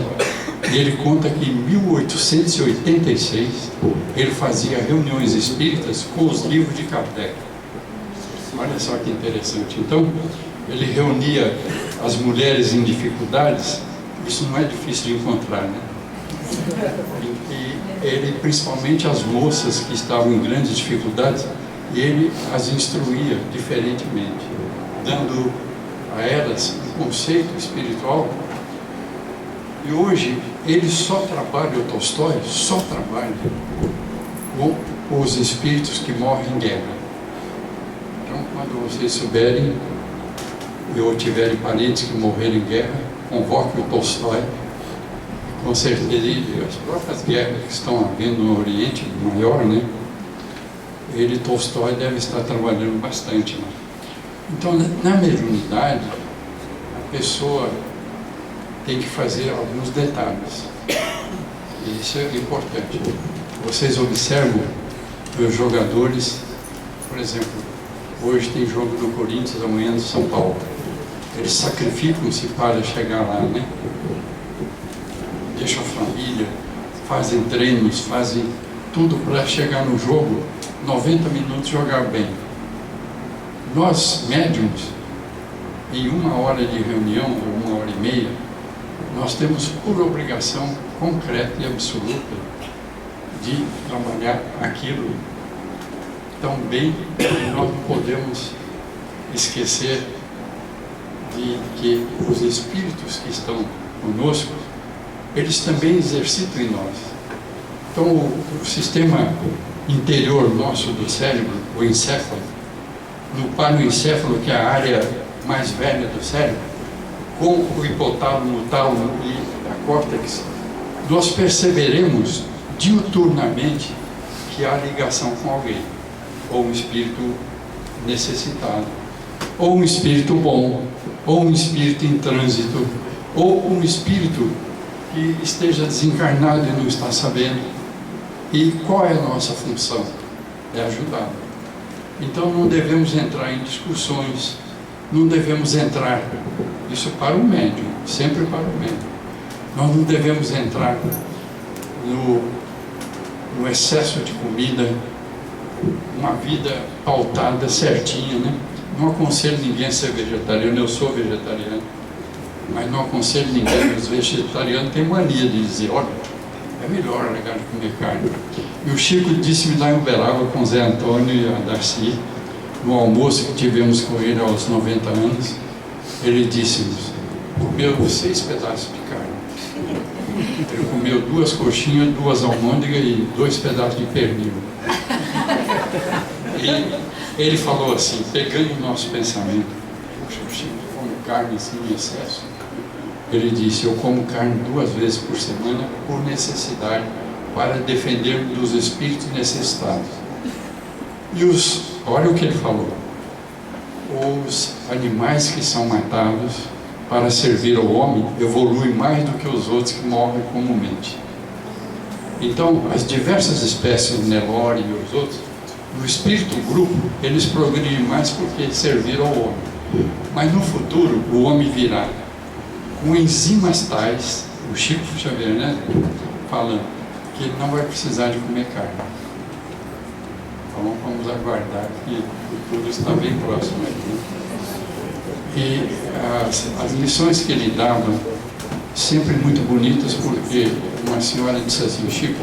e ele conta que em 1886 ele fazia reuniões espíritas com os livros de Kardec. Olha só que interessante. Então, ele reunia as mulheres em dificuldades, isso não é difícil de encontrar, né? E ele, principalmente as moças que estavam em grandes dificuldades, ele as instruía diferentemente, dando a elas um conceito espiritual. E hoje ele só trabalha, o Tolstói só trabalha com os espíritos que morrem em guerra. Então, quando vocês souberem ou tiverem parentes que morreram em guerra, convoque o Tolstói. Com certeza, as próprias guerras que estão havendo no Oriente Maior, né? Ele, Tolstói, deve estar trabalhando bastante lá. Então, na mediunidade, a pessoa tem que fazer alguns detalhes. E isso é importante. Vocês observam os jogadores, por exemplo, hoje tem jogo do Corinthians, amanhã do São Paulo. Eles sacrificam-se para chegar lá, né? Deixam a família, fazem treinos, fazem tudo para chegar no jogo, 90 minutos jogar bem. Nós, médiums, em 1 hora de reunião, ou 1 hora e meia, nós temos por obrigação concreta e absoluta de trabalhar aquilo tão bem que nós não podemos esquecer de que os espíritos que estão conosco, eles também exercitam em nós. Então, o sistema interior nosso do cérebro, o encéfalo, no panoencéfalo, que é a área mais velha do cérebro, com o hipotálamo, o tálamo e a córtex, nós perceberemos diuturnamente que há ligação com alguém, ou um espírito necessitado, ou um espírito bom, ou um espírito em trânsito, ou um espírito que esteja desencarnado e não está sabendo. E qual é a nossa função? É ajudar. Então não devemos entrar em discussões, não devemos entrar, isso para o médium, sempre para o médium. Nós não devemos entrar no excesso de comida, uma vida pautada certinha, né? Não aconselho ninguém a ser vegetariano, eu sou vegetariano, mas não aconselho ninguém. Os vegetarianos têm mania de dizer, olha, é melhor largar de comer carne. E o Chico disse-me lá em Uberaba com o Zé Antônio e a Darcy, no almoço que tivemos com ele aos 90 anos, ele disse-nos, comeu 6 pedaços de carne. Ele comeu 2 coxinhas, 2 almôndegas e 2 pedaços de pernil. E ele falou assim, pegando o nosso pensamento, poxa, o Chico come carne assim em excesso. Ele disse, eu como carne 2 vezes por semana por necessidade, para defender dos espíritos necessitados. E olha o que ele falou, os animais que são matados para servir ao homem evoluem mais do que os outros que morrem comumente. Então, as diversas espécies, o Nelore e os outros, no espírito grupo, eles progridem mais porque serviram ao homem. Mas no futuro, o homem virá com enzimas tais, o Chico Xavier, né, falando que ele não vai precisar de comer carne. Então vamos aguardar que o futuro está bem próximo aqui. E as lições que ele dava, sempre muito bonitas, porque uma senhora disse assim, Chico,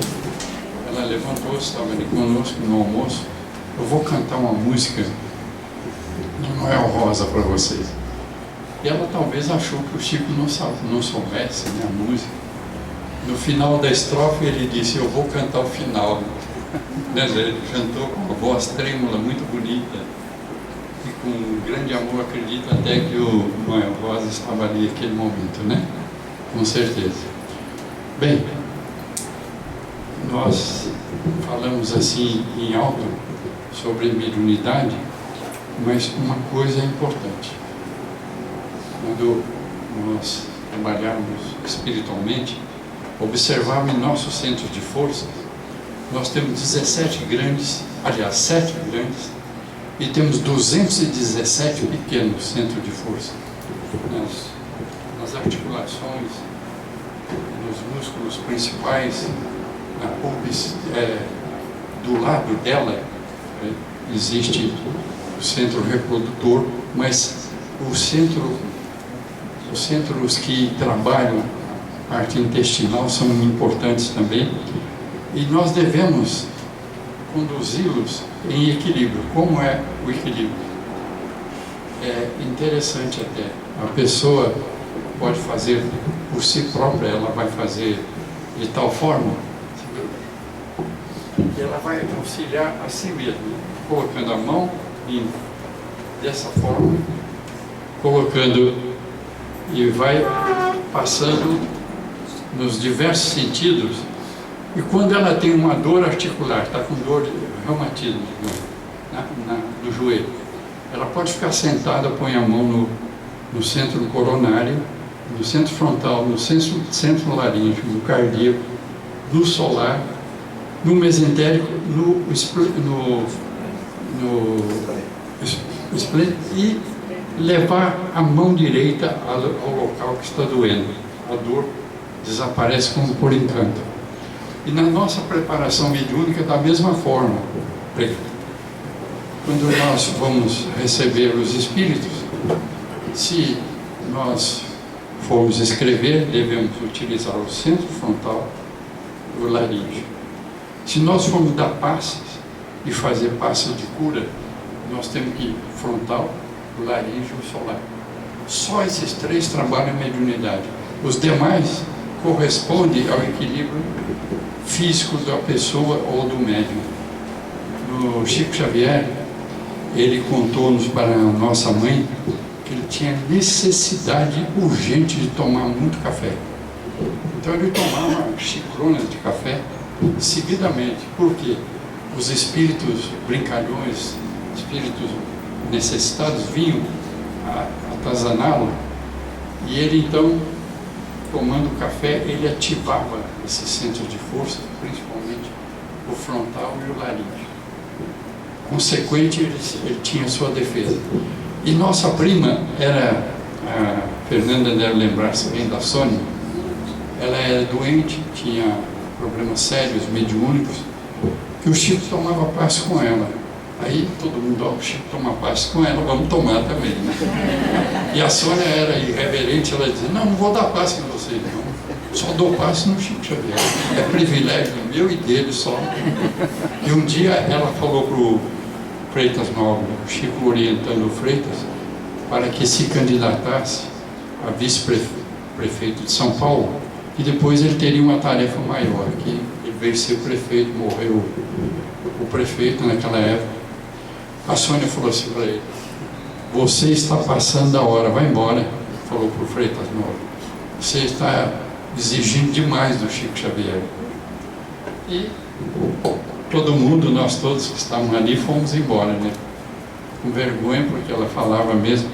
ela levantou-se, estava ali conosco no almoço, eu vou cantar uma música do Noel Rosa para vocês. E ela talvez achou que o Chico não soubesse, né, a música. No final da estrofe ele disse, eu vou cantar o final. Ele cantou com uma voz trêmula, muito bonita, e com grande amor, acredito até que o Noel Rosa estava ali naquele momento, né? Com certeza. Bem, nós falamos assim em alto sobre mediunidade, mas uma coisa é importante. Quando nós trabalharmos espiritualmente, observarmos em nossos centros de força, nós temos 17 grandes, aliás, 7 grandes, e temos 217 pequenos centros de força. Nas articulações, nos músculos principais, na pubis, do lado dela, existe o centro reprodutor, mas os centros que trabalham a parte intestinal são importantes também, e nós devemos conduzi-los em equilíbrio. Como é o equilíbrio? É interessante até. A pessoa pode fazer por si própria, ela vai fazer de tal forma, ela vai auxiliar a si mesma, colocando a mão dessa forma, colocando e vai passando nos diversos sentidos. E quando ela tem uma dor articular, está com dor de reumatismo no joelho, ela pode ficar sentada, põe a mão no centro coronário, no centro frontal, no centro laríngeo, no cardíaco, no solar, no mesentérico, e levar a mão direita ao local que está doendo. A dor desaparece como por encanto. E na nossa preparação mediúnica, da mesma forma, quando nós vamos receber os espíritos, se nós formos escrever, devemos utilizar o centro frontal e o laríngeo. Se nós formos dar passes e fazer passes de cura, nós temos que ir frontal, o laríngeo e o solar. Só esses 3 trabalham a mediunidade. Os demais correspondem ao equilíbrio físico da pessoa ou do médium. No Chico Xavier, ele contou-nos para a nossa mãe que ele tinha necessidade urgente de tomar muito café. Então ele tomava xicronas de café seguidamente. Por quê? Os espíritos brincalhões, espíritos necessitados vinham atazaná-lo, e ele então, tomando café, ele ativava esses centros de força, principalmente o frontal e o laríngeo. Consequente, ele tinha sua defesa. E nossa prima era, a Fernanda deve lembrar-se bem da Sônia, ela era doente, tinha problemas sérios, mediúnicos, que o Chico tomava passe com ela. Aí todo mundo, ó, o Chico toma passe com ela, vamos tomar também, né? E a Sônia era irreverente, ela dizia, não vou dar passe com vocês, não. Só dou passe no Chico Xavier. É privilégio meu e dele só. E um dia ela falou para o Freitas Nobre, o Chico orientando o Freitas, para que se candidatasse a vice-prefeito de São Paulo, e depois ele teria uma tarefa maior, que ele veio ser prefeito, morreu o prefeito naquela época. A Sônia falou assim para ele, você está passando da hora, vai embora, falou para o Freitas Nobre, você está exigindo demais do Chico Xavier. E todo mundo, nós todos que estávamos ali, fomos embora, né? Com vergonha, porque ela falava mesmo.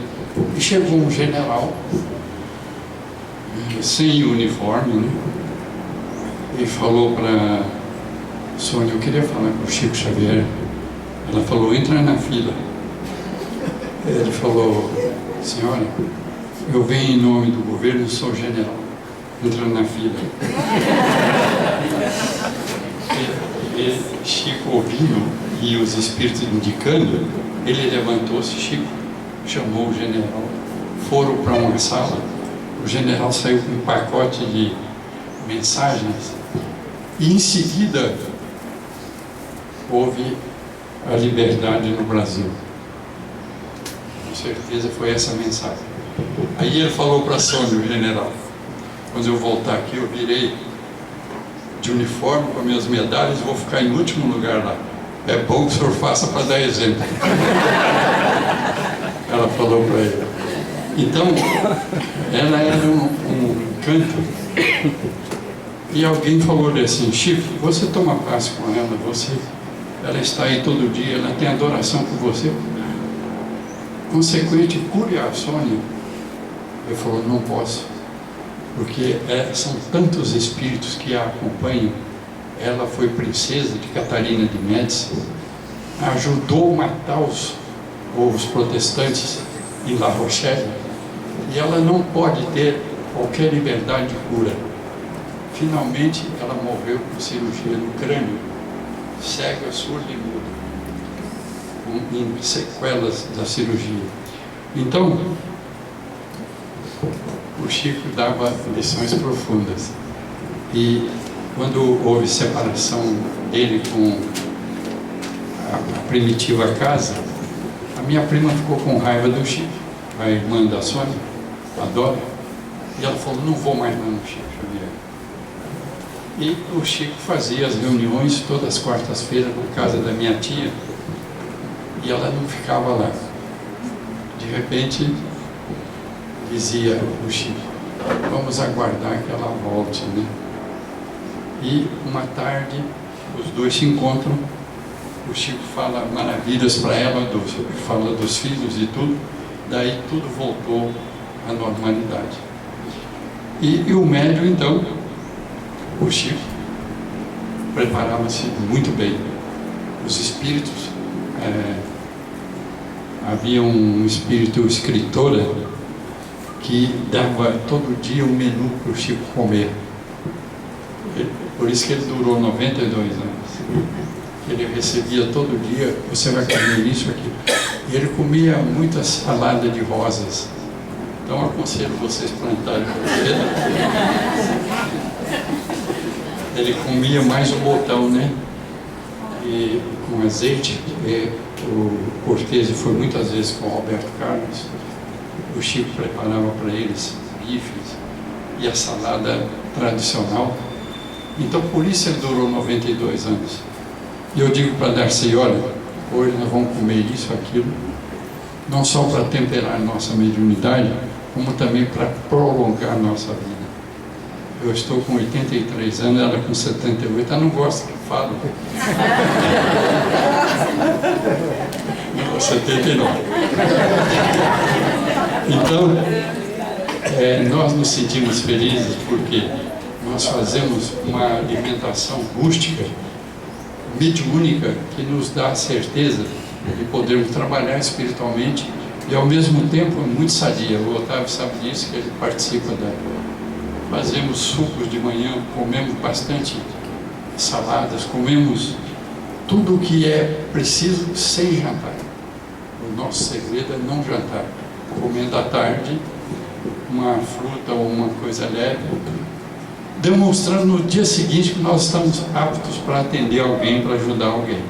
E chegou um general, sem uniforme, né? E falou para Sônia, eu queria falar com o Chico Xavier. Ela falou, entra na fila. Ele falou, senhora, eu venho em nome do governo, sou general. Entra na fila. E Chico ouvindo e os espíritos indicando, ele levantou-se, Chico chamou o general, foram para uma sala, o general saiu com um pacote de mensagens e em seguida houve a liberdade no Brasil. Com certeza foi essa mensagem. Aí ele falou para a Sônia, o general, quando eu voltar aqui eu virei de uniforme com minhas medalhas e vou ficar em último lugar lá. É bom que o senhor faça para dar exemplo. Ela falou para ele. Então, ela era um canto. E alguém falou assim: Chico, você toma passe com ela, ela está aí todo dia, ela tem adoração por você. Consequente, cure a Sônia. Ele falou: não posso, porque são tantos espíritos que a acompanham. Ela foi princesa de Catarina de Médici, ajudou a matar os protestantes em La Rochelle, e ela não pode ter qualquer liberdade de cura. Finalmente, ela morreu por cirurgia no crânio, cega, surda e muda, em sequelas da cirurgia. Então, o Chico dava lições profundas. E quando houve separação dele com a primitiva casa, a minha prima ficou com raiva do Chico, a irmã da Sônia, a Dora, e ela falou: não vou mais lá no Chico Xavier. E o Chico fazia as reuniões todas as quartas-feiras na casa da minha tia, e ela não ficava lá. De repente, dizia o Chico: vamos aguardar que ela volte, né? E uma tarde, os dois se encontram, o Chico fala maravilhas para ela, fala dos filhos e tudo, daí tudo voltou à normalidade. E o médium, então, o Chico preparava-se muito bem. Os espíritos, havia um espírito escritora que dava todo dia um menu para o Chico comer. Por isso que ele durou 92 anos. Ele recebia todo dia: você vai comer isso aqui. E ele comia muita salada de rosas. Então aconselho vocês plantarem. Ele comia mais o botão, né? E com azeite. O Cortese foi muitas vezes com o Roberto Carlos. O Chico preparava para eles bifes e a salada tradicional. Então por isso ele durou 92 anos. E eu digo para Darcy: olha, hoje nós vamos comer isso, aquilo, não só para temperar nossa mediunidade, como também para prolongar nossa vida. Eu estou com 83 anos, ela com 78, ela não gosta que fale. Não, 79. Então, nós nos sentimos felizes porque nós fazemos uma alimentação rústica, mediúnica, que nos dá a certeza de podermos trabalhar espiritualmente e ao mesmo tempo muito sadia. O Otávio sabe disso, que ele participa fazemos sucos de manhã, comemos bastante saladas, comemos tudo o que é preciso sem jantar. O nosso segredo é não jantar, comendo à tarde uma fruta ou uma coisa leve, demonstrando no dia seguinte que nós estamos aptos para atender alguém, para ajudar alguém.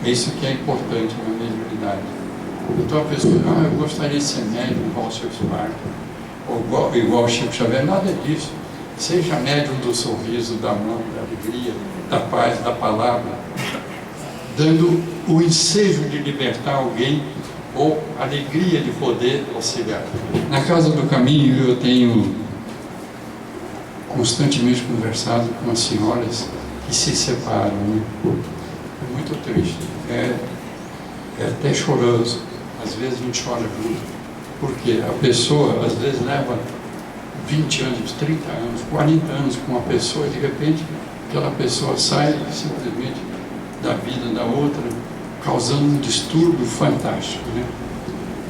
É isso que é importante na mediunidade. Então a pessoa: eu gostaria de ser médium igual o seu Sparta, ou igual o Chico Xavier. Nada disso. Seja médium do sorriso, da mão, da alegria, da paz, da palavra, dando o ensejo de libertar alguém ou alegria de poder auxiliar. Na Casa do Caminho eu tenho constantemente conversado com as senhoras que se separam, né? É muito triste, é até choroso. Às vezes a gente chora junto, porque a pessoa às vezes leva 20 anos, 30 anos, 40 anos com uma pessoa, e de repente aquela pessoa sai simplesmente da vida da outra, causando um distúrbio fantástico, né?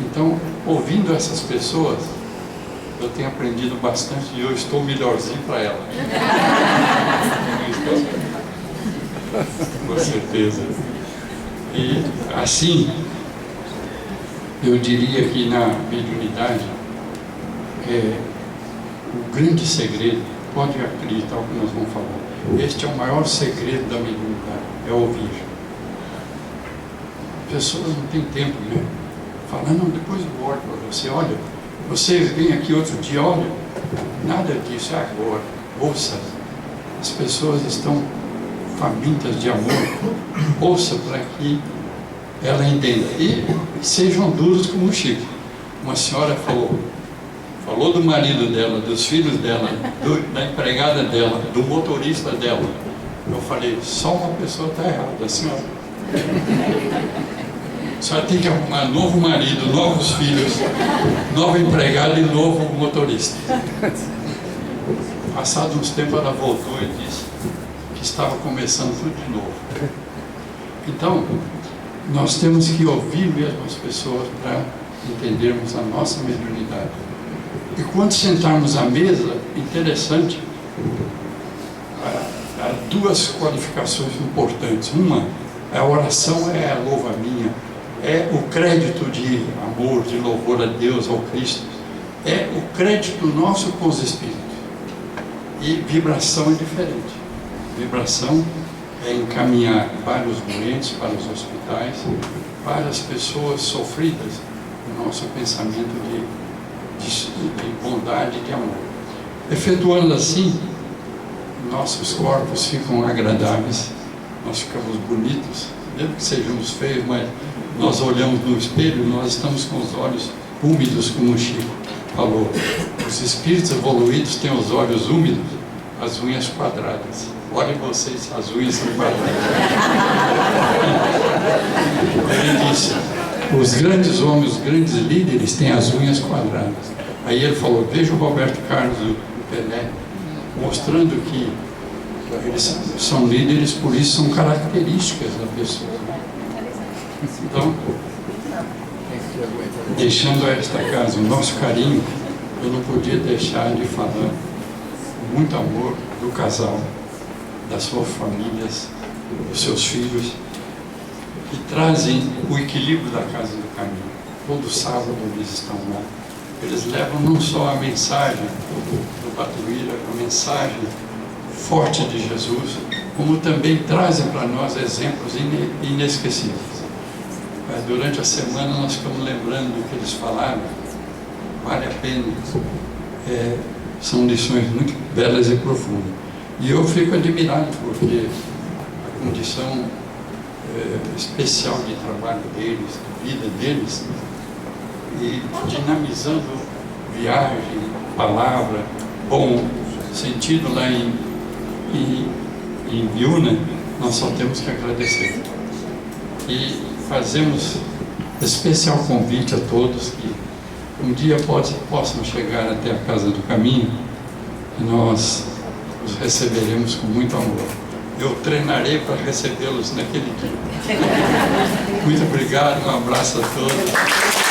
Então, ouvindo essas pessoas, eu tenho aprendido bastante e eu estou melhorzinho para ela. Com certeza. E assim, eu diria que na mediunidade, o grande segredo, pode acreditar o que nós vamos falar, este é o maior segredo da mediunidade, é ouvir. Pessoas não têm tempo, né? Falar: não, depois eu oro para você. Olha, você vem aqui outro dia, olha, nada disso, é agora. Ouça, as pessoas estão famintas de amor. Ouça para que ela entenda. E sejam duros como o Chico. Uma senhora falou falou do marido dela, dos filhos dela, da empregada dela, do motorista dela. Eu falei, só uma pessoa está errada, a senhora. A senhora tem que arrumar novo marido, novos filhos, nova empregada e novo motorista. Passado uns tempos ela voltou e disse que estava começando tudo de novo. Então, nós temos que ouvir mesmo as pessoas para entendermos a nossa mediunidade. E quando sentarmos à mesa, interessante, há duas qualificações importantes. Uma, a oração é a louva minha, é o crédito de amor, de louvor a Deus, ao Cristo. É o crédito nosso com os Espíritos. E vibração é diferente. Vibração é encaminhar para os doentes, para os hospitais, para as pessoas sofridas, o nosso pensamento de bondade e de amor. Efetuando assim, nossos corpos ficam agradáveis, nós ficamos bonitos, mesmo que sejamos feios, mas nós olhamos no espelho, nós estamos com os olhos úmidos, como o Chico falou. Os espíritos evoluídos têm os olhos úmidos, as unhas quadradas. Olhem vocês, as unhas são quadradas. Ele disse, os grandes homens, os grandes líderes têm as unhas quadradas. Aí ele falou, veja o Roberto Carlos, o Pelé, mostrando que eles são líderes, por isso são características da pessoa. Então, deixando a esta casa o nosso carinho, eu não podia deixar de falar com muito amor do casal, das suas famílias, dos seus filhos, que trazem o equilíbrio da Casa do Caminho. Todo sábado eles estão lá. Eles levam não só a mensagem do Batuíra, a mensagem forte de Jesus, como também trazem para nós exemplos inesquecíveis. Durante a semana nós ficamos lembrando do que eles falaram, vale a pena. São lições muito belas e profundas. E eu fico admirado porque a condição especial de trabalho deles, de vida deles, e dinamizando viagem, palavra, bom sentido lá em Biúna, nós só temos que agradecer. E fazemos especial convite a todos que um dia possam chegar até a Casa do Caminho e nós os receberemos com muito amor. Eu treinarei para recebê-los naquele dia. Muito obrigado, um abraço a todos.